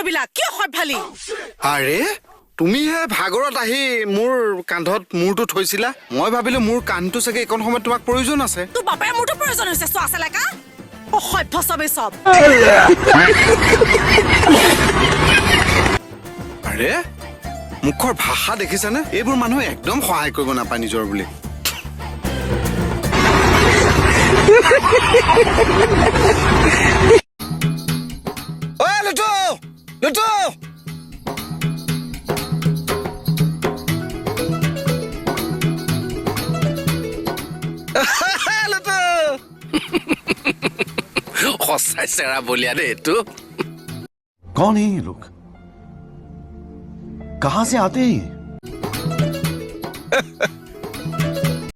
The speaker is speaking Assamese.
বিলাক কি অসভ্যালি আৰে তুমি হে ভাগৰত আহি মোৰ কান্ধত মূৰটো থৈছিলা মই ভাবিলো মোৰ কান্ধটো চাগে একন সময়ত তোমাক প্ৰয়োজন আছে তোৰ বাপে মোৰটো প্ৰয়োজন হৈছে চোৱা চেলেকা অসভ্য চবে চব আৰে মুখৰ ভাষা দেখিছানে এইবোৰ মানুহ একদম সহায় কৰিব নাপায় নিজৰ বুলি ঐ লুটু লুটু সঁচাই চেৰা বলিয়া দেই এইটো कौन है ये लोग कहां से आते हैं